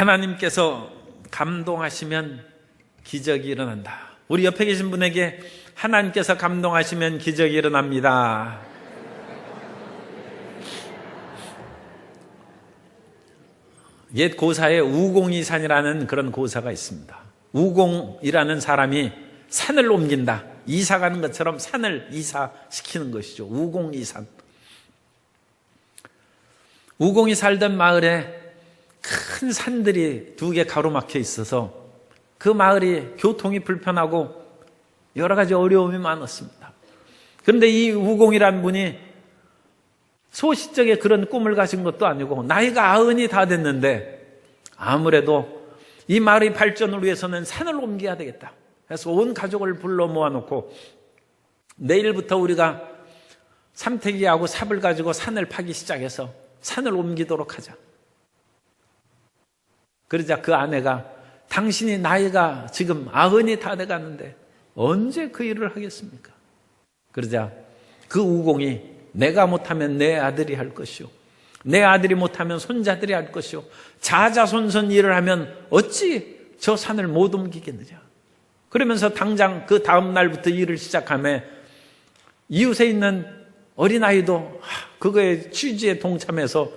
하나님께서 감동하시면 기적이 일어난다. 우리 옆에 계신 분에게 하나님께서 감동하시면 기적이 일어납니다. 옛 고사에 우공이산이라는 그런 고사가 있습니다. 우공이라는 사람이 산을 옮긴다. 이사 가는 것처럼 산을 이사시키는 것이죠. 우공이산. 우공이 살던 마을에 큰 산들이 두 개 가로막혀 있어서 그 마을이 교통이 불편하고 여러 가지 어려움이 많았습니다. 그런데 이 우공이라는 분이 소시적에 그런 꿈을 가진 것도 아니고 나이가 90이 다 됐는데 아무래도 이 마을의 발전을 위해서는 산을 옮겨야 되겠다. 그래서 온 가족을 불러 모아놓고 내일부터 우리가 삼태기하고 삽을 가지고 산을 파기 시작해서 산을 옮기도록 하자. 그러자 그 아내가 당신이 나이가 지금 90이 다 돼가는데 언제 그 일을 하겠습니까? 그러자 그 우공이 내가 못하면 내 아들이 할 것이요, 내 아들이 못하면 손자들이 할 것이요, 자자손손 일을 하면 어찌 저 산을 못 옮기겠느냐. 그러면서 당장 그 다음 날부터 일을 시작하며 이웃에 있는 어린아이도 그거에 취지에 동참해서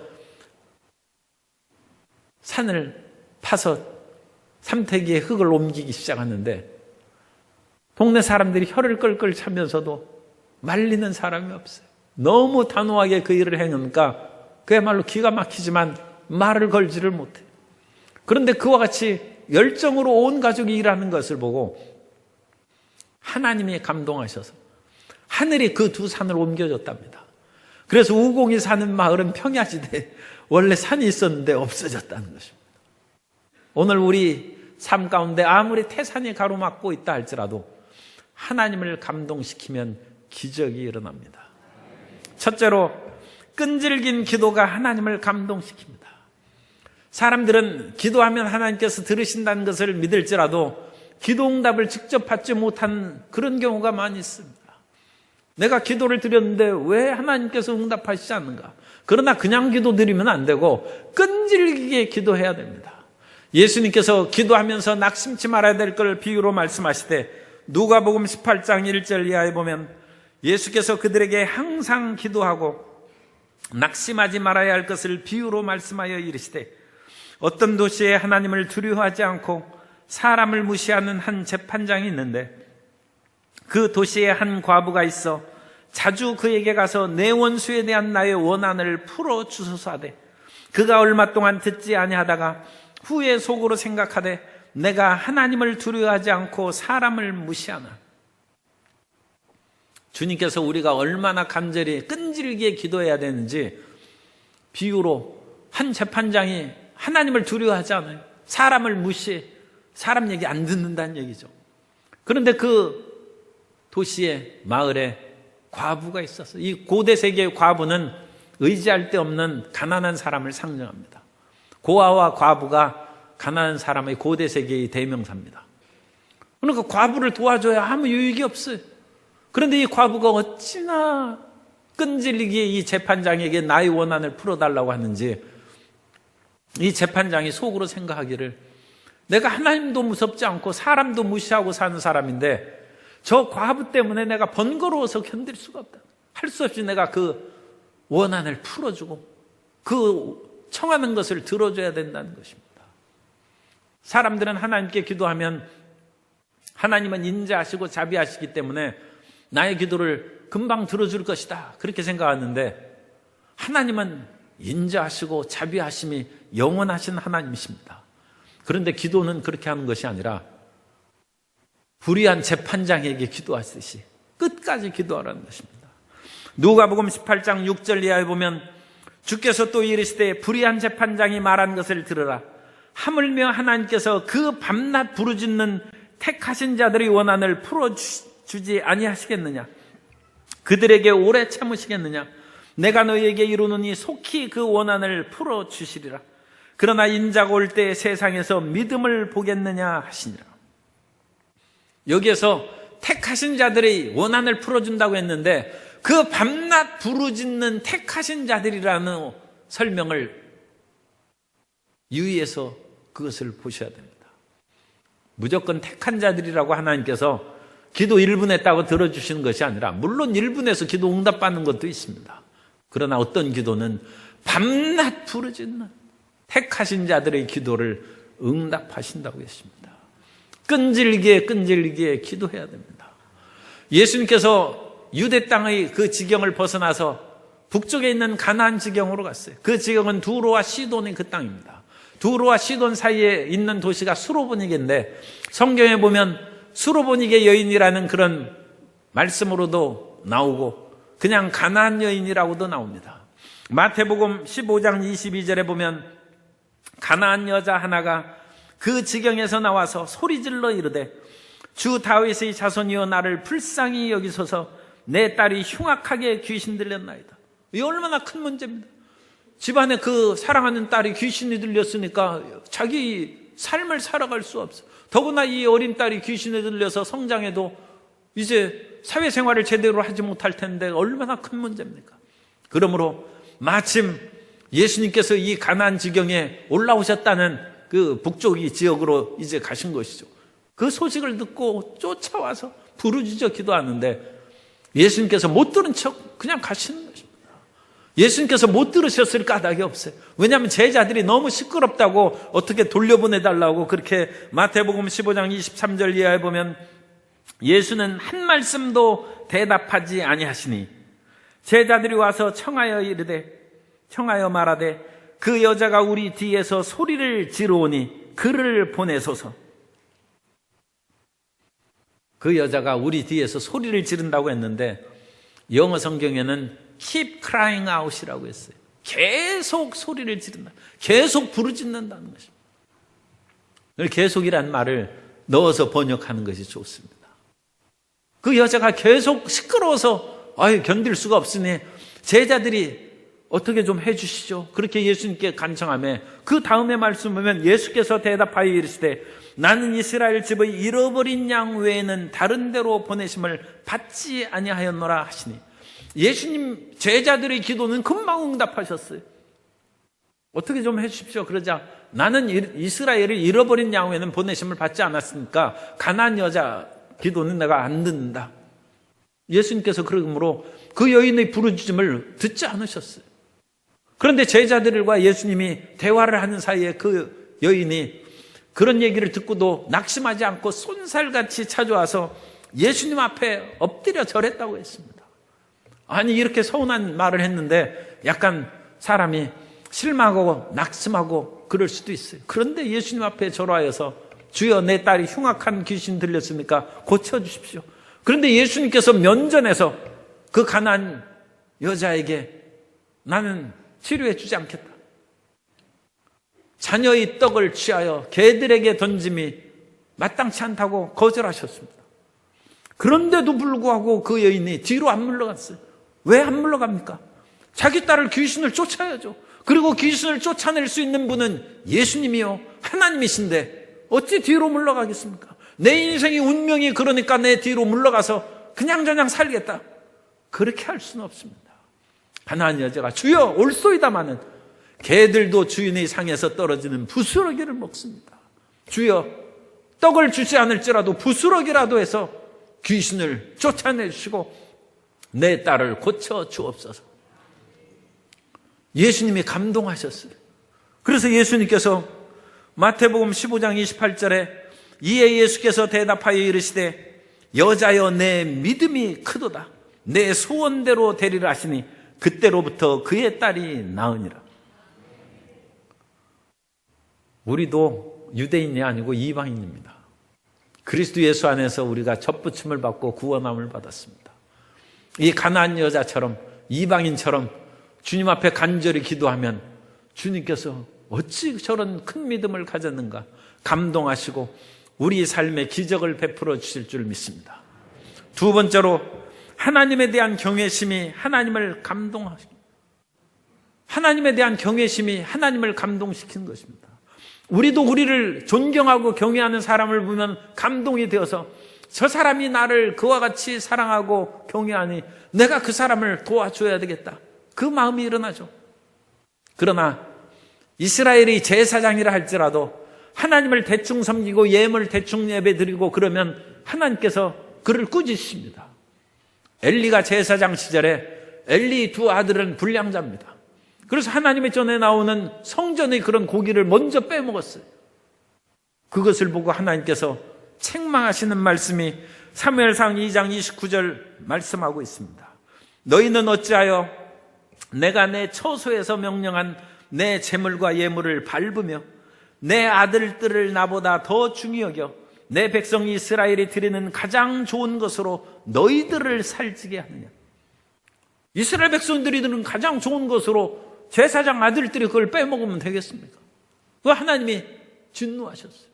산을 파서 삼태기에 흙을 옮기기 시작하는데 동네 사람들이 혀를 끌끌 차면서도 말리는 사람이 없어요. 너무 단호하게 그 일을 행하니까 그야말로 기가 막히지만 말을 걸지를 못해요. 그런데 그와 같이 열정으로 온 가족이 일하는 것을 보고 하나님이 감동하셔서 하늘이 그 두 산을 옮겨줬답니다. 그래서 우공이 사는 마을은 평야지대에 원래 산이 있었는데 없어졌다는 것입니다. 오늘 우리 삶 가운데 아무리 태산이 가로막고 있다 할지라도 하나님을 감동시키면 기적이 일어납니다. 첫째로 끈질긴 기도가 하나님을 감동시킵니다. 사람들은 기도하면 하나님께서 들으신다는 것을 믿을지라도 기도 응답을 직접 받지 못한 그런 경우가 많이 있습니다. 내가 기도를 드렸는데 왜 하나님께서 응답하시지 않는가? 그러나 그냥 기도 드리면 안 되고 끈질기게 기도해야 됩니다. 예수님께서 기도하면서 낙심치 말아야 될 걸 비유로 말씀하시되 누가복음 18장 1절 이하에 보면 예수께서 그들에게 항상 기도하고 낙심하지 말아야 할 것을 비유로 말씀하여 이르시되 어떤 도시에 하나님을 두려워하지 않고 사람을 무시하는 한 재판장이 있는데 그 도시에 한 과부가 있어 자주 그에게 가서 내 원수에 대한 나의 원한을 풀어주소서 하되 그가 얼마 동안 듣지 아니하다가 후에 속으로 생각하되 내가 하나님을 두려워하지 않고 사람을 무시하나. 주님께서 우리가 얼마나 간절히 끈질기게 기도해야 되는지 비유로 한 재판장이 하나님을 두려워하지 않아요. 사람을 무시해. 사람 얘기 안 듣는다는 얘기죠. 그런데 그 도시에 마을에 과부가 있었어요. 이 고대 세계의 과부는 의지할 데 없는 가난한 사람을 상징합니다. 고아와 과부가 가난한 사람의 고대 세계의 대명사입니다. 그러니까 과부를 도와줘야 아무 유익이 없어요. 그런데 이 과부가 어찌나 끈질기게 이 재판장에게 나의 원한을 풀어달라고 하는지 이 재판장이 속으로 생각하기를 내가 하나님도 무섭지 않고 사람도 무시하고 사는 사람인데 저 과부 때문에 내가 번거로워서 견딜 수가 없다. 할 수 없이 내가 그 원한을 풀어주고 그 청하는 것을 들어줘야 된다는 것입니다. 사람들은 하나님께 기도하면 하나님은 인자하시고 자비하시기 때문에 나의 기도를 금방 들어줄 것이다 그렇게 생각하는데 하나님은 인자하시고 자비하심이 영원하신 하나님이십니다. 그런데 기도는 그렇게 하는 것이 아니라 불의한 재판장에게 기도하듯이 끝까지 기도하라는 것입니다. 누가복음 18장 6절 이하에 보면 주께서 또 이르시되 불의한 재판장이 말한 것을 들으라. 하물며 하나님께서 그 밤낮 부르짖는 택하신 자들의 원한을 풀어주지 아니하시겠느냐? 그들에게 오래 참으시겠느냐? 내가 너희에게 이루노니 속히 그 원한을 풀어주시리라. 그러나 인자가 올 때 세상에서 믿음을 보겠느냐 하시니라. 여기에서 택하신 자들의 원한을 풀어준다고 했는데 그 밤낮 부르짖는 택하신 자들이라는 설명을 유의해서 그것을 보셔야 됩니다. 무조건 택한 자들이라고 하나님께서 기도 1분 했다고 들어주시는 것이 아니라 물론 1분에서 기도 응답받는 것도 있습니다. 그러나 어떤 기도는 밤낮 부르짖는 택하신 자들의 기도를 응답하신다고 했습니다. 끈질기게 기도해야 됩니다. 예수님께서 유대 땅의 그 지경을 벗어나서 북쪽에 있는 가나안 지경으로 갔어요. 그 지경은 두로와 시돈의 그 땅입니다. 두로와 시돈 사이에 있는 도시가 수로보닉인데 성경에 보면 수로보닉의 여인이라는 그런 말씀으로도 나오고 그냥 가나안 여인이라고도 나옵니다. 마태복음 15장 22절에 보면 가나안 여자 하나가 그 지경에서 나와서 소리질러 이르되 주 다윗의 자손이여 나를 불쌍히 여기소서 내 딸이 흉악하게 귀신 들렸나이다. 이 얼마나 큰 문제입니다. 집안에 그 사랑하는 딸이 귀신이 들렸으니까 자기 삶을 살아갈 수 없어. 더구나 이 어린 딸이 귀신에 들려서 성장해도 이제 사회생활을 제대로 하지 못할 텐데 얼마나 큰 문제입니까? 그러므로 마침 예수님께서 이 가나안 지경에 올라오셨다는 그 북쪽이 지역으로 이제 가신 것이죠. 그 소식을 듣고 쫓아와서 부르짖어 기도하는데 예수님께서 못 들은 척 그냥 가시는 것입니다. 예수님께서 못 들으셨을 까닭이 없어요. 왜냐하면 제자들이 너무 시끄럽다고 어떻게 돌려보내달라고 그렇게 마태복음 15장 23절 이하에 보면 예수는 한 말씀도 대답하지 아니하시니 제자들이 와서 청하여 말하되 그 여자가 우리 뒤에서 소리를 지르오니 그를 보내소서. 그 여자가 우리 뒤에서 소리를 지른다고 했는데 영어 성경에는 keep crying out이라고 했어요. 계속 소리를 지른다. 계속 부르짖는다는 것입니다. 계속이란 말을 넣어서 번역하는 것이 좋습니다. 그 여자가 계속 시끄러워서 견딜 수가 없으니 제자들이 어떻게 좀 해주시죠. 그렇게 예수님께 간청하며 그 다음에 말씀 보면 예수께서 대답하여 이르시되 나는 이스라엘 집의 잃어버린 양 외에는 다른 데로 보내심을 받지 아니하였노라 하시니 예수님 제자들의 기도는 금방 응답하셨어요. 어떻게 좀 해주십시오. 그러자 나는 이스라엘을 잃어버린 양 외에는 보내심을 받지 않았으니까 가나안 여자 기도는 내가 안 듣는다. 예수님께서 그러므로 그 여인의 부르짖음을 듣지 않으셨어요. 그런데 제자들과 예수님이 대화를 하는 사이에 그 여인이 그런 얘기를 듣고도 낙심하지 않고 쏜살같이 찾아와서 예수님 앞에 엎드려 절했다고 했습니다. 아니 이렇게 서운한 말을 했는데 약간 사람이 실망하고 낙심하고 그럴 수도 있어요. 그런데 예수님 앞에 절하여서 주여 내 딸이 흉악한 귀신 들렸으니까 고쳐주십시오. 그런데 예수님께서 면전에서 그 가난한 여자에게 나는 치료해 주지 않겠다. 자녀의 떡을 취하여 개들에게 던짐이 마땅치 않다고 거절하셨습니다. 그런데도 불구하고 그 여인이 뒤로 안 물러갔어요. 왜 안 물러갑니까? 자기 딸을 귀신을 쫓아야죠. 그리고 귀신을 쫓아낼 수 있는 분은 예수님이요 하나님이신데 어찌 뒤로 물러가겠습니까? 내 인생의 운명이 그러니까 내 뒤로 물러가서 그냥저냥 살겠다. 그렇게 할 수는 없습니다. 가나안 여자가 주여 올소이다마는 개들도 주인의 상에서 떨어지는 부스러기를 먹습니다. 주여 떡을 주지 않을지라도 부스러기라도 해서 귀신을 쫓아내시고 내 딸을 고쳐 주옵소서. 예수님이 감동하셨어요. 그래서 예수님께서 마태복음 15장 28절에 이에 예수께서 대답하여 이르시되 여자여 내 믿음이 크도다. 내 소원대로 되리라 하시니 그때로부터 그의 딸이 나으니라. 우리도 유대인이 아니고 이방인입니다. 그리스도 예수 안에서 우리가 접붙임을 받고 구원함을 받았습니다. 이 가나안 여자처럼 이방인처럼 주님 앞에 간절히 기도하면 주님께서 어찌 저런 큰 믿음을 가졌는가 감동하시고 우리 삶에 기적을 베풀어 주실 줄 믿습니다. 두 번째로 하나님에 대한 경외심이 하나님을 감동시키는 것입니다. 우리도 우리를 존경하고 경외하는 사람을 보면 감동이 되어서 저 사람이 나를 그와 같이 사랑하고 경외하니 내가 그 사람을 도와줘야 되겠다. 그 마음이 일어나죠. 그러나 이스라엘의 제사장이라 할지라도 하나님을 대충 섬기고 예물 대충 예배드리고 그러면 하나님께서 그를 꾸짖으십니다. 엘리가 제사장 시절에 엘리 두 아들은 불량자입니다. 그래서 하나님의 전에 나오는 성전의 그런 고기를 먼저 빼먹었어요. 그것을 보고 하나님께서 책망하시는 말씀이 사무엘상 2장 29절 말씀하고 있습니다. 너희는 어찌하여 내가 내 처소에서 명령한 내 제물과 예물을 밟으며 내 아들들을 나보다 더 중히 여겨 내 백성 이스라엘이 드리는 가장 좋은 것으로 너희들을 살찌게 하느냐. 이스라엘 백성들이 드리는 가장 좋은 것으로 제사장 아들들이 그걸 빼먹으면 되겠습니까? 그 하나님이 진노하셨어요.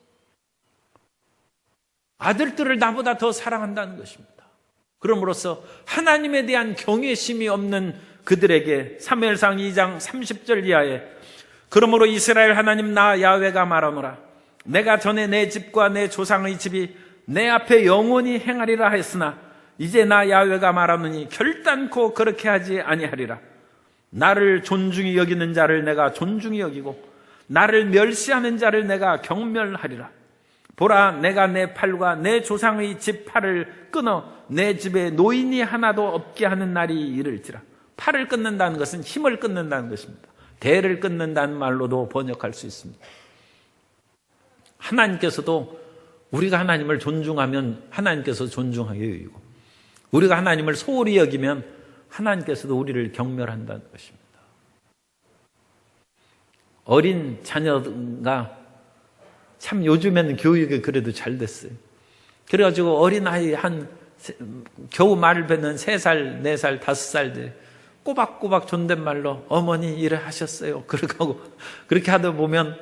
아들들을 나보다 더 사랑한다는 것입니다. 그럼으로써 하나님에 대한 경외심이 없는 그들에게 사무엘상 2장 30절 이하에 그러므로 이스라엘 하나님 나 야훼가 말하노라 내가 전에 내 집과 내 조상의 집이 내 앞에 영원히 행하리라 했으나 이제 나 야훼가 말하노니 결단코 그렇게 하지 아니하리라. 나를 존중히 여기는 자를 내가 존중히 여기고 나를 멸시하는 자를 내가 경멸하리라. 보라 내가 내 팔과 내 조상의 집 팔을 끊어 내 집에 노인이 하나도 없게 하는 날이 이를지라. 팔을 끊는다는 것은 힘을 끊는다는 것입니다. 대를 끊는다는 말로도 번역할 수 있습니다. 하나님께서도 우리가 하나님을 존중하면 하나님께서 존중하게 여기고 우리가 하나님을 소홀히 여기면 하나님께서도 우리를 경멸한다는 것입니다. 어린 자녀가 참 요즘에는 교육이 그래도 잘 됐어요. 그래가지고 어린아이 겨우 말을 뱉는 3살, 4살, 5살 돼 꼬박꼬박 존댓말로 어머니 일을 하셨어요. 그렇게 하다 보면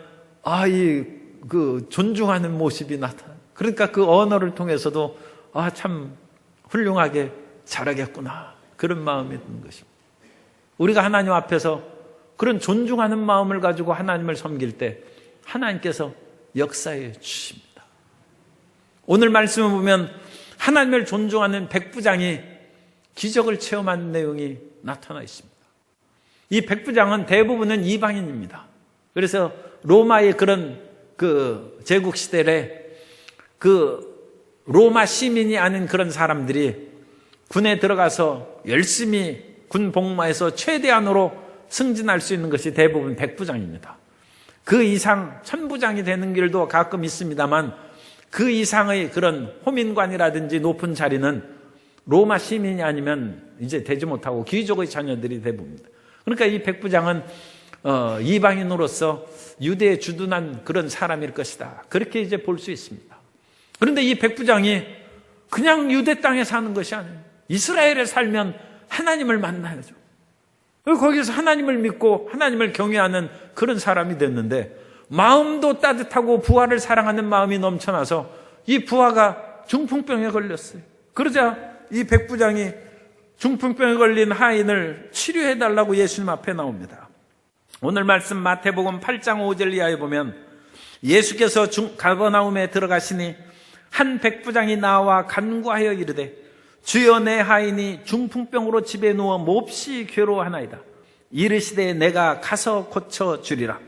존중하는 모습이 나타나. 그러니까 그 언어를 통해서도 참 훌륭하게 잘하겠구나 그런 마음이 드는 것입니다. 우리가 하나님 앞에서 그런 존중하는 마음을 가지고 하나님을 섬길 때 하나님께서 역사해 주십니다. 오늘 말씀을 보면 하나님을 존중하는 백부장이 기적을 체험한 내용이 나타나 있습니다. 이 백부장은 대부분은 이방인입니다. 그래서 로마의 그런 제국 시대에 로마 시민이 아닌 그런 사람들이 군에 들어가서 열심히 군 복무해서 최대한으로 승진할 수 있는 것이 대부분 백부장입니다. 그 이상 천부장이 되는 길도 가끔 있습니다만 그 이상의 그런 호민관이라든지 높은 자리는 로마 시민이 아니면 이제 되지 못하고 귀족의 자녀들이 대부분입니다. 그러니까 이 백부장은 이방인으로서 유대에 주둔한 그런 사람일 것이다. 그렇게 이제 볼 수 있습니다. 그런데 이 백부장이 그냥 유대 땅에 사는 것이 아니에요. 이스라엘에 살면 하나님을 만나야죠. 거기서 하나님을 믿고 하나님을 경외하는 그런 사람이 됐는데 마음도 따뜻하고 부하를 사랑하는 마음이 넘쳐나서 이 부하가 중풍병에 걸렸어요. 그러자 이 백부장이 중풍병에 걸린 하인을 치료해달라고 예수님 앞에 나옵니다. 오늘 말씀 마태복음 8장 5절 이하에 보면 예수께서 가버나움에 들어가시니 한 백부장이 나와 간구하여 이르되 주여 내 하인이 중풍병으로 집에 누워 몹시 괴로워하나이다. 이르시되 내가 가서 고쳐주리라.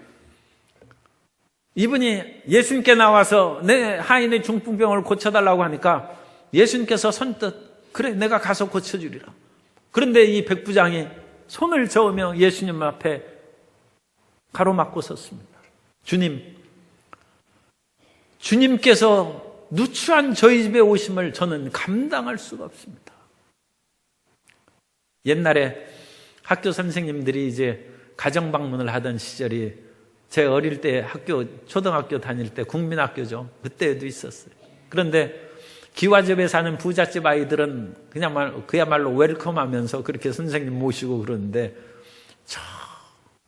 이분이 예수님께 나와서 내 하인의 중풍병을 고쳐달라고 하니까 예수님께서 선뜻 그래 내가 가서 고쳐주리라. 그런데 이 백부장이 손을 저으며 예수님 앞에 가로막고 섰습니다. 주님께서 누추한 저희 집에 오심을 저는 감당할 수가 없습니다. 옛날에 학교 선생님들이 이제 가정 방문을 하던 시절이 제 어릴 때 초등학교 다닐 때 국민학교죠. 그때도 있었어요. 그런데 기와집에 사는 부잣집 아이들은 그야말로 웰컴하면서 그렇게 선생님 모시고 그러는데 저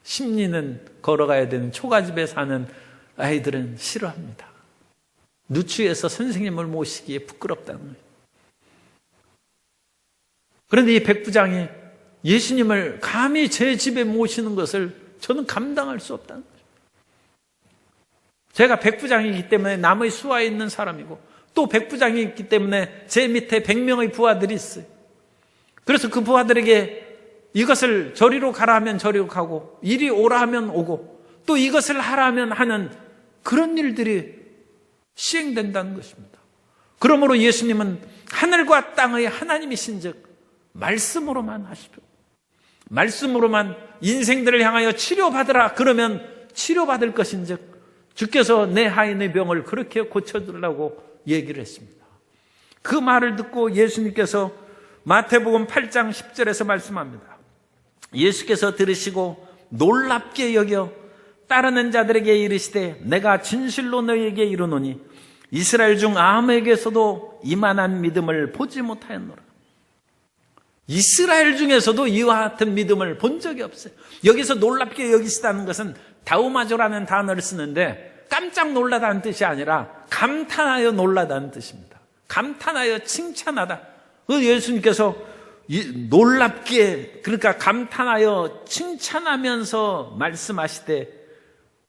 심리는 걸어가야 되는 초가집에 사는 아이들은 싫어합니다. 누추해서 선생님을 모시기에 부끄럽다는 거예요. 그런데 이 백부장이 예수님을 감히 제 집에 모시는 것을 저는 감당할 수 없다는 거죠. 제가 백부장이기 때문에 남의 수하에 있는 사람이고 또 백부장이 있기 때문에 제 밑에 100명의 부하들이 있어요. 그래서 그 부하들에게 이것을 저리로 가라 하면 저리로 가고 이리 오라 하면 오고 또 이것을 하라 하면 하는 그런 일들이 시행된다는 것입니다. 그러므로 예수님은 하늘과 땅의 하나님이신즉 말씀으로만 하시오. 말씀으로만 인생들을 향하여 치료받으라 그러면 치료받을 것인즉 주께서 내 하인의 병을 그렇게 고쳐주려고 얘기를 했습니다. 그 말을 듣고 예수님께서 마태복음 8장 10절에서 말씀합니다. 예수께서 들으시고 놀랍게 여겨 따르는 자들에게 이르시되 내가 진실로 너희에게 이르노니 이스라엘 중 아무에게서도 이만한 믿음을 보지 못하였노라. 이스라엘 중에서도 이와 같은 믿음을 본 적이 없어요. 여기서 놀랍게 여기시다는 것은 다우마조라는 단어를 쓰는데 깜짝 놀라다는 뜻이 아니라 감탄하여 놀라다는 뜻입니다. 감탄하여 칭찬하다. 예수님께서 놀랍게, 그러니까 감탄하여 칭찬하면서 말씀하시되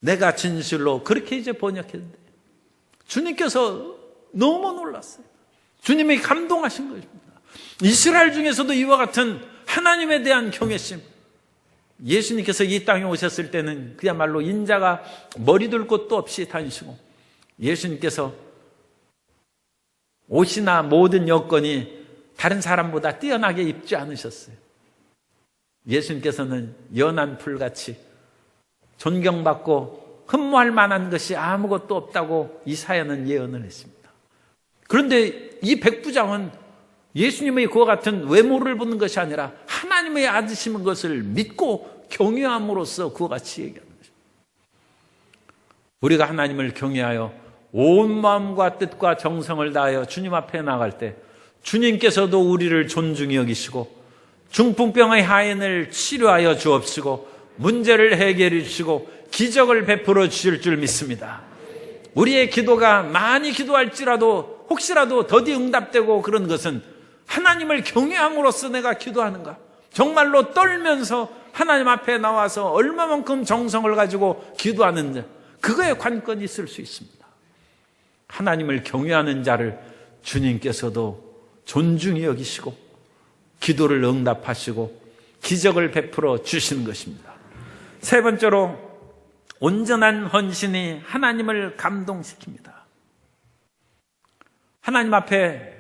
내가 진실로, 그렇게 이제 번역했는데 주님께서 너무 놀랐어요. 주님이 감동하신 것입니다. 이스라엘 중에서도 이와 같은 하나님에 대한 경외심. 예수님께서 이 땅에 오셨을 때는 그야말로 인자가 머리 둘 곳도 없이 다니시고 예수님께서 옷이나 모든 여건이 다른 사람보다 뛰어나게 입지 않으셨어요. 예수님께서는 연한 풀같이 존경받고 흠모할 만한 것이 아무것도 없다고 이사야는 예언을 했습니다. 그런데 이 백부장은 예수님의 그와 같은 외모를 보는 것이 아니라 하나님의 아드심인 것을 믿고 경외함으로써 그와 같이 얘기하는 것입니다. 우리가 하나님을 경외하여 온 마음과 뜻과 정성을 다하여 주님 앞에 나갈 때 주님께서도 우리를 존중히 여기시고 중풍병의 하인을 치료하여 주옵시고 문제를 해결해 주시고 기적을 베풀어 주실 줄 믿습니다. 우리의 기도가 많이 기도할지라도 혹시라도 더디 응답되고 그런 것은 하나님을 경외함으로써 내가 기도하는가, 정말로 떨면서 하나님 앞에 나와서 얼마만큼 정성을 가지고 기도하는지, 그거에 관건이 있을 수 있습니다. 하나님을 경외하는 자를 주님께서도 존중히 여기시고 기도를 응답하시고 기적을 베풀어 주시는 것입니다. 세 번째로 온전한 헌신이 하나님을 감동시킵니다. 하나님 앞에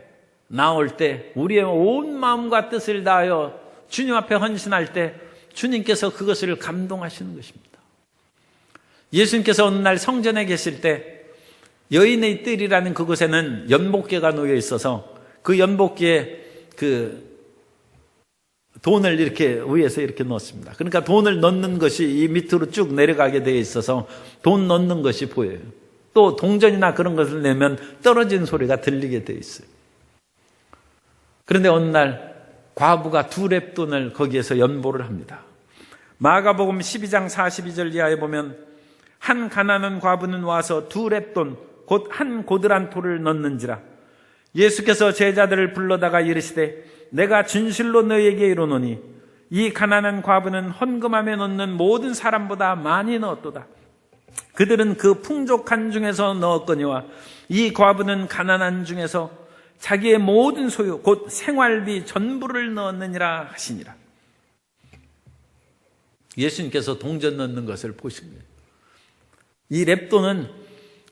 나올 때 우리의 온 마음과 뜻을 다하여 주님 앞에 헌신할 때 주님께서 그것을 감동하시는 것입니다. 예수님께서 어느 날 성전에 계실 때 여인의 뜰이라는 그곳에는 연복계가 놓여 있어서 그 연복계에 그 돈을 이렇게 위에서 이렇게 넣습니다. 그러니까 돈을 넣는 것이 이 밑으로 쭉 내려가게 되어 있어서 돈 넣는 것이 보여요. 또 동전이나 그런 것을 내면 떨어진 소리가 들리게 되어 있어요. 그런데 어느 날 과부가 2렙돈을 거기에서 연보를 합니다. 마가복음 12장 42절 이하에 보면 한 가난한 과부는 와서 2렙돈 곧 한 고드란토를 넣는지라. 예수께서 제자들을 불러다가 이르시되 내가 진실로 너희에게 이르노니 이 가난한 과부는 헌금함에 넣는 모든 사람보다 많이 넣었도다. 그들은 그 풍족한 중에서 넣었거니와 이 과부는 가난한 중에서 자기의 모든 소유 곧 생활비 전부를 넣었느니라 하시니라. 예수님께서 동전 넣는 것을 보신 거예요. 이 렙돈은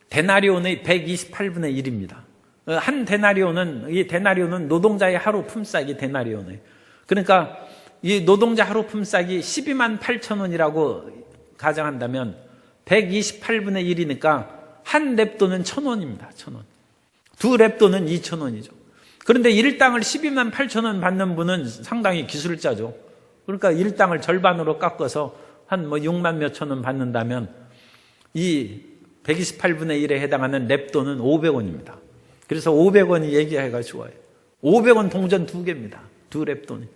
데나리온의 128분의 1입니다. 한 데나리온은 노동자의 하루 품삯이 데나리온이에요. 그러니까 이 노동자 하루 품삯이 12만 8천 원이라고 가정한다면 128분의 1이니까 한 렙돈은 1,000원입니다. 1,000원. 2렙돈은 2,000원이죠. 그런데 일당을 12만 8천 원 받는 분은 상당히 기술자죠. 그러니까 일당을 절반으로 깎아서 한 6만 몇천 원 받는다면 이 128분의 1에 해당하는 렙돈은 500원입니다. 그래서 500원이 얘기하기가 좋아요. 500원 동전 2개입니다. 2렙돈이.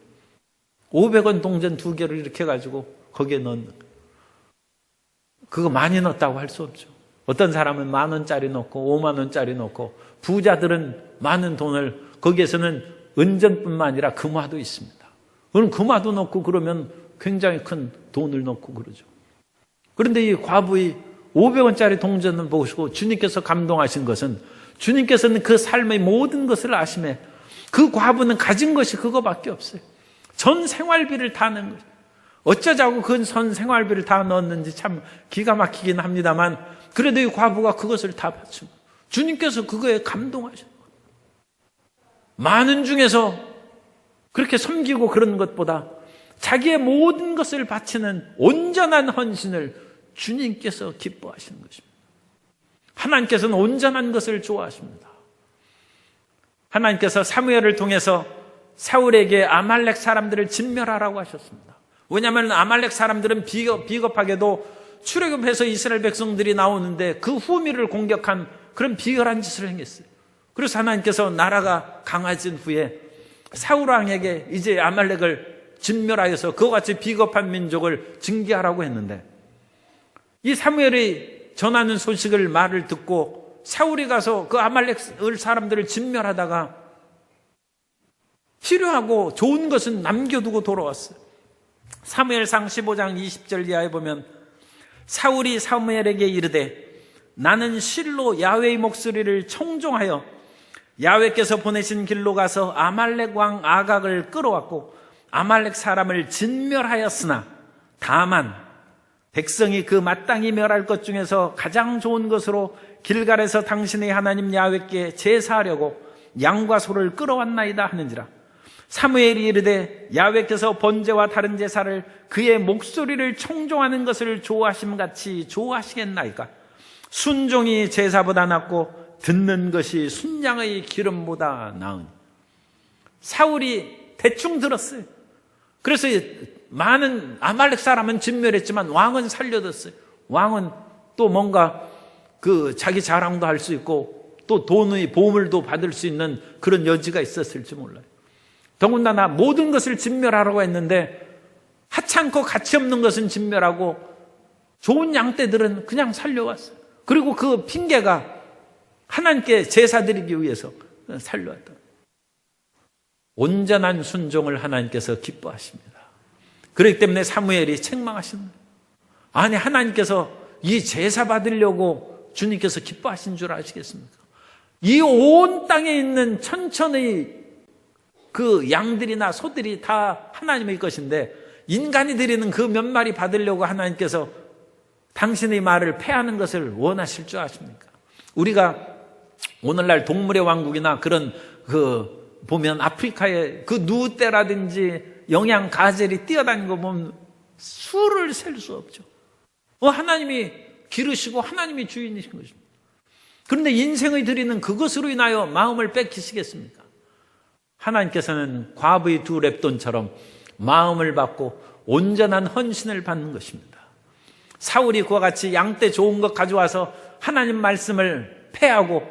500원 동전 2개를 이렇게 해가지고 거기에 넣는 거예요. 그거 많이 넣었다고 할 수 없죠. 어떤 사람은 10,000원짜리 넣고 50,000원짜리 넣고 부자들은 많은 돈을 거기에서는 은전뿐만 아니라 금화도 있습니다. 그럼 금화도 넣고 그러면 굉장히 큰 돈을 넣고 그러죠. 그런데 이 과부의 500원짜리 동전을 보시고 주님께서 감동하신 것은 주님께서는 그 삶의 모든 것을 아심에 그 과부는 가진 것이 그거밖에 없어요. 전 생활비를 다 낸 거예요. 어쩌자고 그 선 생활비를 다 넣었는지 참 기가 막히긴 합니다만 그래도 이 과부가 그것을 다 바치고 주님께서 그거에 감동하셨어요. 많은 중에서 그렇게 섬기고 그런 것보다 자기의 모든 것을 바치는 온전한 헌신을 주님께서 기뻐하시는 것입니다. 하나님께서는 온전한 것을 좋아하십니다. 하나님께서 사무엘을 통해서 사울에게 아말렉 사람들을 진멸하라고 하셨습니다. 왜냐하면 아말렉 사람들은 비겁하게도 출애굽해서 이스라엘 백성들이 나오는데 그 후미를 공격한 그런 비열한 짓을 행했어요. 그래서 하나님께서 나라가 강해진 후에 사울 왕에게 이제 아말렉을 진멸하여서 그와 같이 비겁한 민족을 징계하라고 했는데 이 사무엘이 전하는 소식을 말을 듣고 사울이 가서 그 아말렉 사람들을 진멸하다가 필요하고 좋은 것은 남겨두고 돌아왔어요. 사무엘상 15장 20절 이하에 보면 사울이 사무엘에게 이르되 나는 실로 야훼의 목소리를 청종하여 야훼께서 보내신 길로 가서 아말렉 왕 아각을 끌어왔고 아말렉 사람을 진멸하였으나 다만 백성이 그 마땅히 멸할 것 중에서 가장 좋은 것으로 길갈에서 당신의 하나님 야훼께 제사하려고 양과 소를 끌어왔나이다 하는지라. 사무엘이 이르되 야훼께서 번제와 다른 제사를 그의 목소리를 청종하는 것을 좋아하심같이 좋아하시겠나이까. 순종이 제사보다 낫고 듣는 것이 순양의 기름보다 나으니. 사울이 대충 들었어요. 그래서 많은 아말렉 사람은 진멸했지만 왕은 살려뒀어요. 왕은 또 뭔가 그 자기 자랑도 할 수 있고 또 돈의 보물도 받을 수 있는 그런 여지가 있었을지 몰라요. 더군다나 모든 것을 진멸하라고 했는데 하찮고 가치 없는 것은 진멸하고 좋은 양떼들은 그냥 살려왔어요. 그리고 그 핑계가 하나님께 제사 드리기 위해서 살려왔다. 온전한 순종을 하나님께서 기뻐하십니다. 그렇기 때문에 사무엘이 책망하십니다. 아니 하나님께서 이 제사 받으려고 주님께서 기뻐하신 줄 아시겠습니까? 이 온 땅에 있는 천천의 그 양들이나 소들이 다 하나님의 것인데 인간이 드리는 그 몇 마리 받으려고 하나님께서 당신의 말을 패하는 것을 원하실 줄 아십니까? 우리가 오늘날 동물의 왕국이나 그런 보면 아프리카의 그 누떼라든지 영양 가젤이 뛰어다니는 거 보면 수를 셀 수 없죠. 하나님이 기르시고 하나님이 주인이신 것입니다. 그런데 인생의 드리는 그것으로 인하여 마음을 뺏기시겠습니까? 하나님께서는 과부의 두 렙돈처럼 마음을 받고 온전한 헌신을 받는 것입니다. 사울이 그와 같이 양떼 좋은 것 가져와서 하나님 말씀을 패하고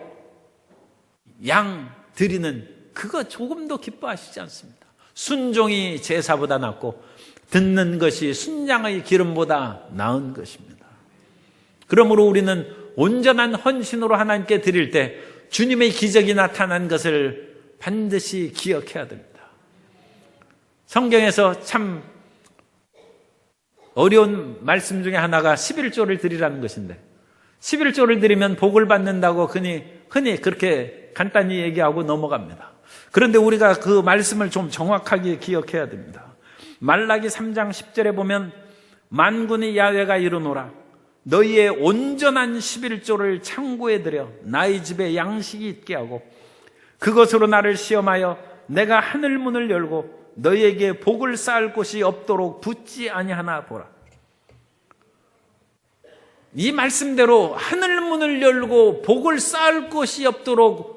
양 드리는 그거 조금도 기뻐하시지 않습니다. 순종이 제사보다 낫고 듣는 것이 순양의 기름보다 나은 것입니다. 그러므로 우리는 온전한 헌신으로 하나님께 드릴 때 주님의 기적이 나타난 것을 반드시 기억해야 됩니다. 성경에서 참 어려운 말씀 중에 하나가 11조를 드리라는 것인데 11조를 드리면 복을 받는다고 흔히 그렇게 간단히 얘기하고 넘어갑니다. 그런데 우리가 그 말씀을 좀 정확하게 기억해야 됩니다. 말라기 3장 10절에 보면 만군의 야훼가 이르노라 너희의 온전한 11조를 창고에 들여 나의 집에 양식이 있게 하고 그것으로 나를 시험하여 내가 하늘 문을 열고 너희에게 복을 쌓을 곳이 없도록 붙지 아니하나 보라. 이 말씀대로 하늘 문을 열고 복을 쌓을 곳이 없도록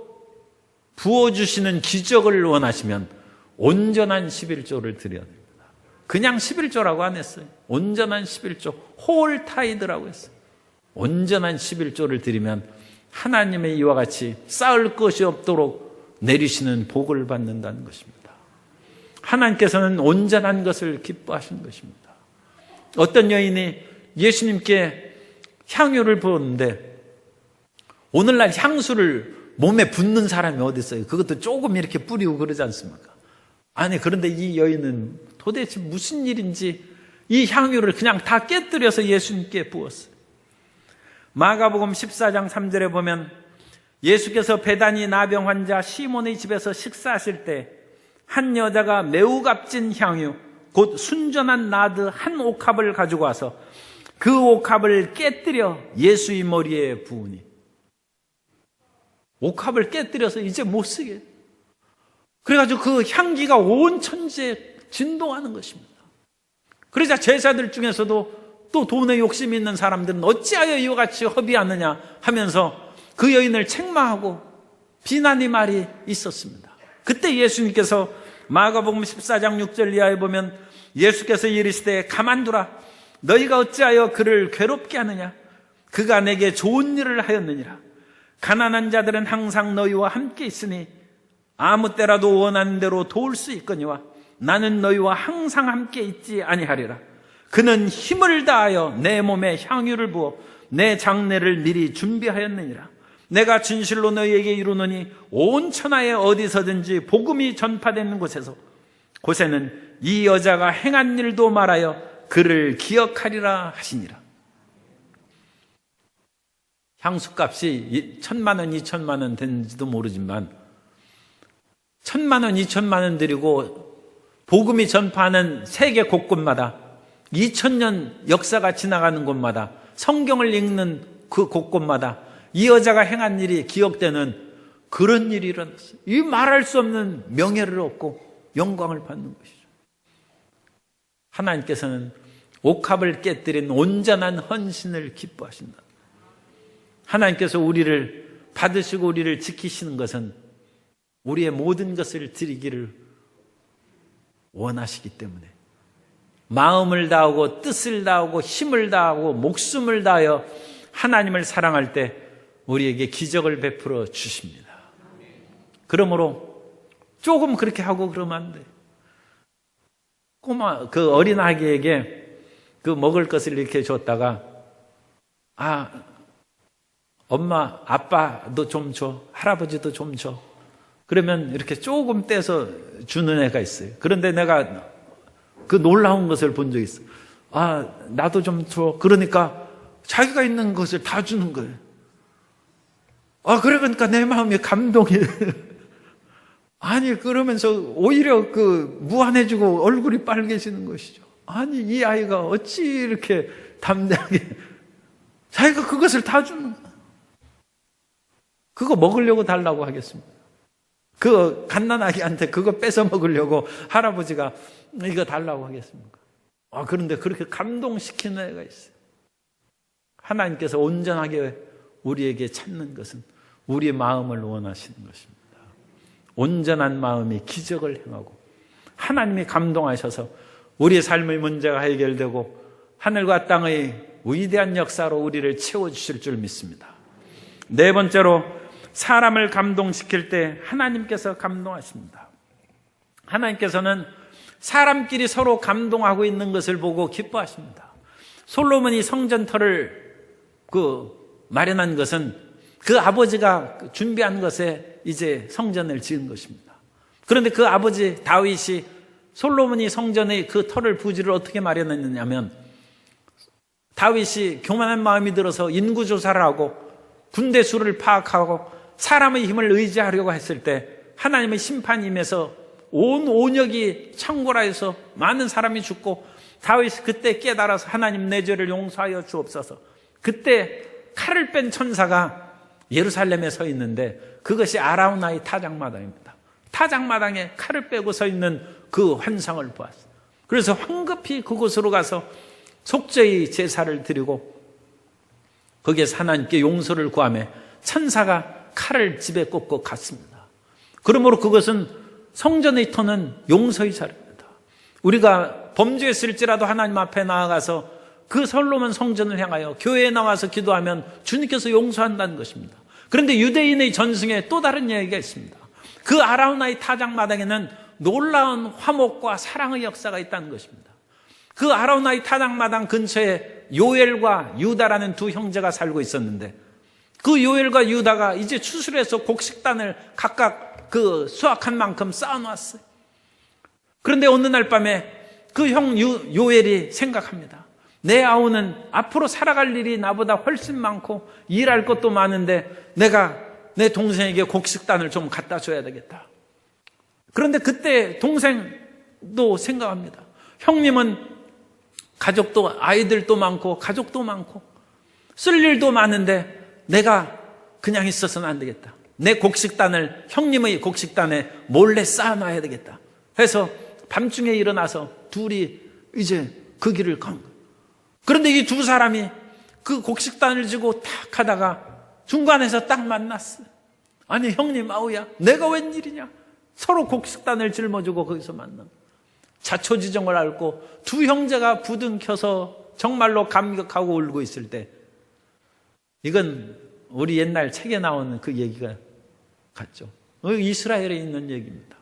부어주시는 기적을 원하시면 온전한 11조를 드려야 됩니다. 그냥 11조라고 안 했어요. 온전한 11조, 홀 타이드라고 했어요. 온전한 11조를 드리면 하나님의 이와 같이 쌓을 것이 없도록 내리시는 복을 받는다는 것입니다. 하나님께서는 온전한 것을 기뻐하시는 것입니다. 어떤 여인이 예수님께 향유를 부었는데 오늘날 향수를 몸에 붓는 사람이 어디 있어요? 그것도 조금 이렇게 뿌리고 그러지 않습니까? 아니 그런데 이 여인은 도대체 무슨 일인지 이 향유를 그냥 다 깨뜨려서 예수님께 부었어요. 마가복음 14장 3절에 보면 예수께서 베다니 나병 환자 시몬의 집에서 식사하실 때 한 여자가 매우 값진 향유 곧 순전한 나드 한 옥합을 가지고 와서 그 옥합을 깨뜨려 예수의 머리에 부으니, 옥합을 깨뜨려서 이제 못 쓰게. 그래가지고 그 향기가 온 천지에 진동하는 것입니다. 그러자 제자들 중에서도 또 돈에 욕심이 있는 사람들은 어찌하여 이와 같이 허비하느냐 하면서 그 여인을 책망하고 비난의 말이 있었습니다. 그때 예수님께서 마가복음 14장 6절 이하에 보면 예수께서 이르시되 가만두라, 너희가 어찌하여 그를 괴롭게 하느냐, 그가 내게 좋은 일을 하였느니라. 가난한 자들은 항상 너희와 함께 있으니 아무 때라도 원하는 대로 도울 수 있거니와 나는 너희와 항상 함께 있지 아니하리라. 그는 힘을 다하여 내 몸에 향유를 부어 내 장례를 미리 준비하였느니라. 내가 진실로 너희에게 이루노니 온 천하에 어디서든지 복음이 전파되는 곳에는 이 여자가 행한 일도 말하여 그를 기억하리라 하시니라. 향수값이 1,000만 원, 2,000만 원 됐는지도 모르지만 1,000만 원, 2,000만 원 드리고 복음이 전파하는 세계 곳곳마다 2000년 역사가 지나가는 곳마다 성경을 읽는 그 곳곳마다 이 여자가 행한 일이 기억되는 그런 일이 일어났어요. 이 말할 수 없는 명예를 얻고 영광을 받는 것이죠. 하나님께서는 옥합을 깨뜨린 온전한 헌신을 기뻐하신다. 하나님께서 우리를 받으시고 우리를 지키시는 것은 우리의 모든 것을 드리기를 원하시기 때문에 마음을 다하고 뜻을 다하고 힘을 다하고 목숨을 다하여 하나님을 사랑할 때 우리에게 기적을 베풀어 주십니다. 그러므로 조금 그렇게 하고 그러면 안 돼. 꼬마 그 어린 아기에게 그 먹을 것을 이렇게 줬다가 엄마, 아빠도 좀 줘, 할아버지도 좀 줘. 그러면 이렇게 조금 떼서 주는 애가 있어요. 그런데 내가 그 놀라운 것을 본 적이 있어요. 나도 좀 줘. 그러니까 자기가 있는 것을 다 주는 거예요. 그러니까 내 마음이 감동이. 아니, 그러면서 오히려 그 무한해지고 얼굴이 빨개지는 것이죠. 아니, 이 아이가 어찌 이렇게 담대하게 자기가 그것을 다 주는 거야. 그거 먹으려고 달라고 하겠습니다. 그 갓난아기한테 그거 뺏어 먹으려고 할아버지가 이거 달라고 하겠습니까? 그런데 그렇게 감동시키는 애가 있어요. 하나님께서 온전하게 우리에게 찾는 것은 우리의 마음을 원하시는 것입니다. 온전한 마음이 기적을 행하고 하나님이 감동하셔서 우리의 삶의 문제가 해결되고 하늘과 땅의 위대한 역사로 우리를 채워주실 줄 믿습니다. 네 번째로 사람을 감동시킬 때 하나님께서 감동하십니다. 하나님께서는 사람끼리 서로 감동하고 있는 것을 보고 기뻐하십니다. 솔로몬이 성전터를 마련한 것은 그 아버지가 준비한 것에 이제 성전을 지은 것입니다. 그런데 그 아버지 다윗이 솔로몬이 성전의 그 터를 부지를 어떻게 마련했느냐면 다윗이 교만한 마음이 들어서 인구조사를 하고 군대 수를 파악하고 사람의 힘을 의지하려고 했을 때 하나님의 심판이 임해서 온 온역이 창궐하여서 많은 사람이 죽고 다윗이 그때 깨달아서 하나님 내 죄를 용서하여 주옵소서. 그때 칼을 뺀 천사가 예루살렘에 서 있는데 그것이 아라우나의 타작마당입니다. 타작마당에 칼을 빼고 서 있는 그 환상을 보았어요. 그래서 황급히 그곳으로 가서 속죄의 제사를 드리고 거기에서 하나님께 용서를 구하며 천사가 칼을 집에 꽂고 갔습니다. 그러므로 그것은 성전의 터는 용서의 자리입니다. 우리가 범죄했을지라도 하나님 앞에 나아가서 그 솔로몬 성전을 향하여 교회에 나와서 기도하면 주님께서 용서한다는 것입니다. 그런데 유대인의 전승에 또 다른 이야기가 있습니다. 그 아라우나의 타작마당에는 놀라운 화목과 사랑의 역사가 있다는 것입니다. 그 아라우나의 타작마당 근처에 요엘과 유다라는 두 형제가 살고 있었는데 그 요엘과 유다가 이제 추수해서 곡식단을 각각 그 수확한 만큼 쌓아놓았어요. 그런데 어느 날 밤에 그 형 요엘이 생각합니다. 내 아우는 앞으로 살아갈 일이 나보다 훨씬 많고 일할 것도 많은데 내가 내 동생에게 곡식단을 좀 갖다 줘야 되겠다. 그런데 그때 동생도 생각합니다. 형님은 가족도, 아이들도 많고 가족도 많고 쓸 일도 많은데 내가 그냥 있어서는 안 되겠다. 내 곡식단을 형님의 곡식단에 몰래 쌓아놔야 되겠다 해서 밤중에 일어나서 둘이 이제 그 길을 간 거예요. 그런데 이 두 사람이 그 곡식단을 지고 탁 하다가 중간에서 딱 만났어요. 아니 형님, 아우야, 내가 웬일이냐. 서로 곡식단을 짊어지고 거기서 만나. 자초지종을 앓고 두 형제가 부둥켜서 정말로 감격하고 울고 있을 때, 이건 우리 옛날 책에 나오는 그 얘기가 같죠. 이스라엘에 있는 얘기입니다.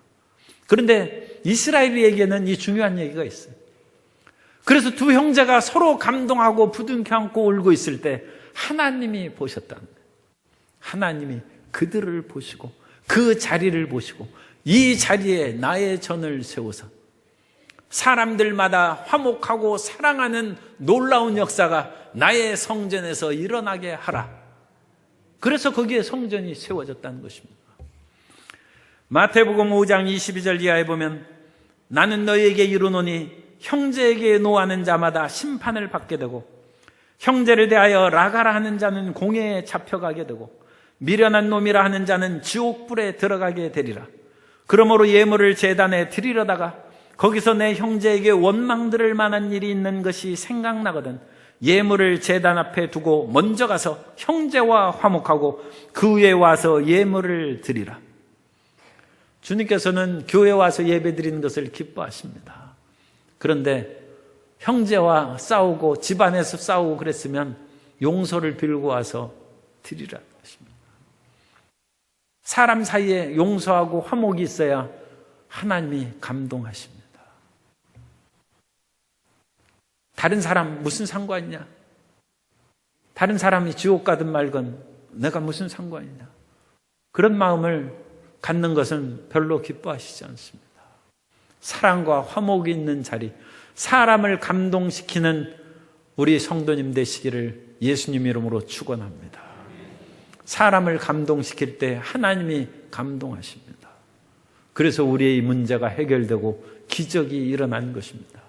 그런데 이스라엘에게는 이 중요한 얘기가 있어요. 그래서 두 형제가 서로 감동하고 부둥켜 안고 울고 있을 때 하나님이 보셨다는 거예요. 하나님이 그들을 보시고 그 자리를 보시고 이 자리에 나의 전을 세워서 사람들마다 화목하고 사랑하는 놀라운 역사가 나의 성전에서 일어나게 하라. 그래서 거기에 성전이 세워졌다는 것입니다. 마태복음 5장 22절 이하에 보면 나는 너희에게 이르노니 형제에게 노하는 자마다 심판을 받게 되고 형제를 대하여 라가라 하는 자는 공회에 잡혀가게 되고 미련한 놈이라 하는 자는 지옥불에 들어가게 되리라. 그러므로 예물을 제단에 드리려다가 거기서 내 형제에게 원망 들을 만한 일이 있는 것이 생각나거든 예물을 제단 앞에 두고 먼저 가서 형제와 화목하고 그 위에 와서 예물을 드리라. 주님께서는 교회에 와서 예배 드리는 것을 기뻐하십니다. 그런데 형제와 싸우고 집안에서 싸우고 그랬으면 용서를 빌고 와서 드리라 하십니다. 사람 사이에 용서하고 화목이 있어야 하나님이 감동하십니다. 다른 사람 무슨 상관이냐? 다른 사람이 지옥 가든 말건 내가 무슨 상관이냐? 그런 마음을 갖는 것은 별로 기뻐하시지 않습니다. 사랑과 화목이 있는 자리, 사람을 감동시키는 우리 성도님 되시기를 예수님 이름으로 축원합니다. 사람을 감동시킬 때 하나님이 감동하십니다. 그래서 우리의 문제가 해결되고 기적이 일어난 것입니다.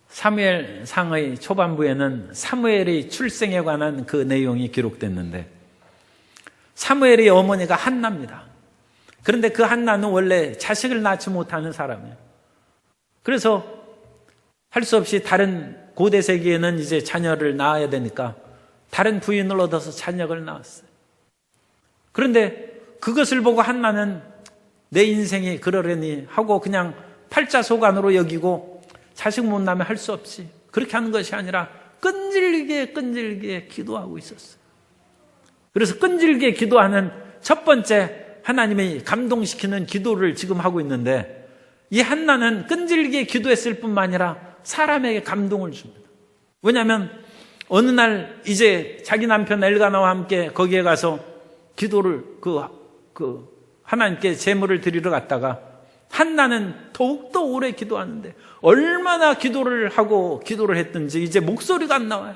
사무엘상의 초반부에는 사무엘의 출생에 관한 그 내용이 기록됐는데 사무엘의 어머니가 한나입니다. 그런데 그 한나는 원래 자식을 낳지 못하는 사람이에요. 그래서 할 수 없이 다른 고대 세계에는 이제 자녀를 낳아야 되니까 다른 부인을 얻어서 자녀를 낳았어요. 그런데 그것을 보고 한나는 내 인생이 그러려니 하고 그냥 팔자소관으로 여기고 자식 못 낳으면 할 수 없이 그렇게 하는 것이 아니라 끈질기게 기도하고 있었어요. 그래서 끈질기게 기도하는 첫 번째 하나님이 감동시키는 기도를 지금 하고 있는데 이 한나는 끈질기게 기도했을 뿐만 아니라 사람에게 감동을 줍니다. 왜냐하면 어느 날 이제 자기 남편 엘가나와 함께 거기에 가서 기도를 하나님께 제물을 드리러 갔다가 한나는 더욱더 오래 기도하는데 얼마나 기도를 하고 기도를 했든지 이제 목소리가 안 나와요.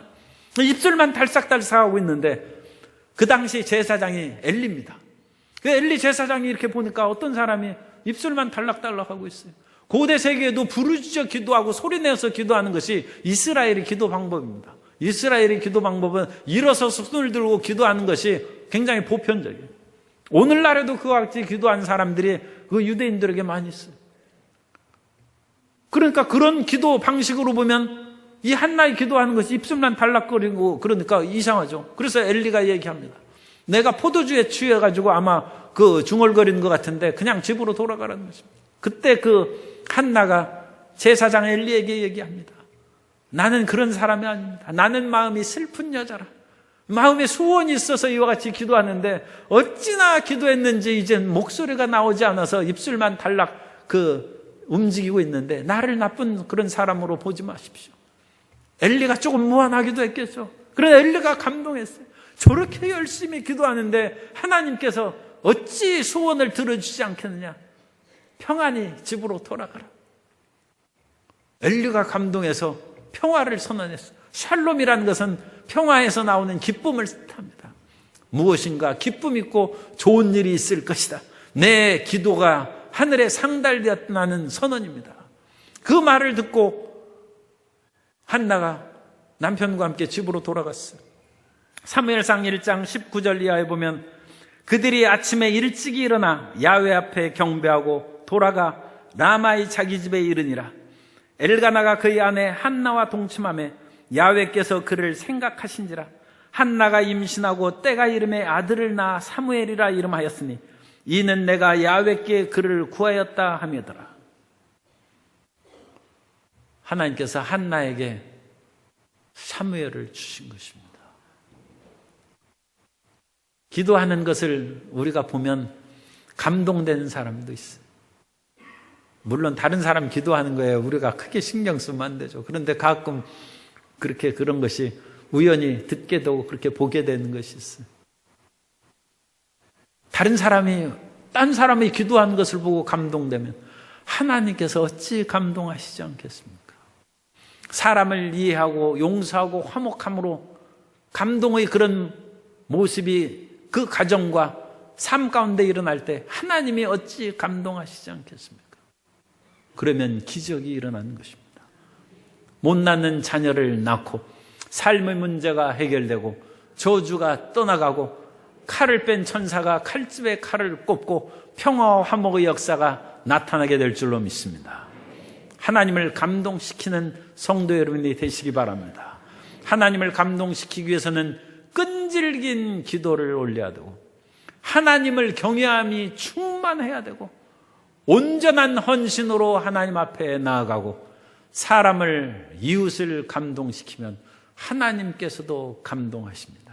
입술만 달싹달싹하고 있는데 그 당시 제사장이 엘리입니다. 그 엘리 제사장이 이렇게 보니까 어떤 사람이 입술만 달락달락하고 있어요. 고대 세계에도 부르짖어 기도하고 소리내서 기도하는 것이 이스라엘의 기도 방법입니다. 이스라엘의 기도 방법은 일어서서 손을 들고 기도하는 것이 굉장히 보편적이에요. 오늘날에도 그와 같이 기도하는 사람들이 그 유대인들에게 많이 있어요. 그러니까 그런 기도 방식으로 보면 이 한나의 기도하는 것이 입술만 달락거리고 그러니까 이상하죠. 그래서 엘리가 얘기합니다. 내가 포도주에 취해가지고 아마 그 중얼거리는 것 같은데 그냥 집으로 돌아가라는 것입니다. 그때 그 한나가 제사장 엘리에게 얘기합니다. 나는 그런 사람이 아닙니다. 나는 마음이 슬픈 여자라. 마음에 소원이 있어서 이와 같이 기도하는데 어찌나 기도했는지 이젠 목소리가 나오지 않아서 입술만 달락 움직이고 있는데 나를 나쁜 그런 사람으로 보지 마십시오. 엘리가 조금 무안하기도 했겠죠. 그런데 엘리가 감동했어요. 저렇게 열심히 기도하는데 하나님께서 어찌 소원을 들어주지 않겠느냐. 평안히 집으로 돌아가라. 엘리가 감동해서 평화를 선언했어요. 샬롬이라는 것은 평화에서 나오는 기쁨을 뜻합니다. 무엇인가 기쁨 있고 좋은 일이 있을 것이다. 내 기도가 하늘에 상달되었다는 선언입니다. 그 말을 듣고 한나가 남편과 함께 집으로 돌아갔어요. 사무엘상 1장 19절 이하에 보면 그들이 아침에 일찍 일어나 야훼 앞에 경배하고 돌아가 라마의 자기 집에 이르니라. 엘가나가 그의 아내 한나와 동침하며 야훼께서 그를 생각하신지라. 한나가 임신하고 때가 이름에 아들을 낳아 사무엘이라 이름하였으니 이는 내가 야훼께 그를 구하였다 하며더라. 하나님께서 한나에게 사무엘을 주신 것입니다. 기도하는 것을 우리가 보면 감동되는 사람도 있어요. 물론 다른 사람 기도하는 거에 우리가 크게 신경 쓰면 안 되죠. 그런데 가끔 그렇게 그런 것이 우연히 듣게 되고 그렇게 보게 되는 것이 있어요. 딴 사람이 기도하는 것을 보고 감동되면 하나님께서 어찌 감동하시지 않겠습니까? 사람을 이해하고 용서하고 화목함으로 감동의 그런 모습이 그 가정과 삶 가운데 일어날 때 하나님이 어찌 감동하시지 않겠습니까? 그러면 기적이 일어나는 것입니다. 못 낳는 자녀를 낳고 삶의 문제가 해결되고 저주가 떠나가고 칼을 뺀 천사가 칼집에 칼을 꼽고 평화와 화목의 역사가 나타나게 될 줄로 믿습니다. 하나님을 감동시키는 성도 여러분이 되시기 바랍니다. 하나님을 감동시키기 위해서는 끈질긴 기도를 올려야 되고 하나님을 경외함이 충만해야 되고 온전한 헌신으로 하나님 앞에 나아가고 사람을 이웃을 감동시키면 하나님께서도 감동하십니다.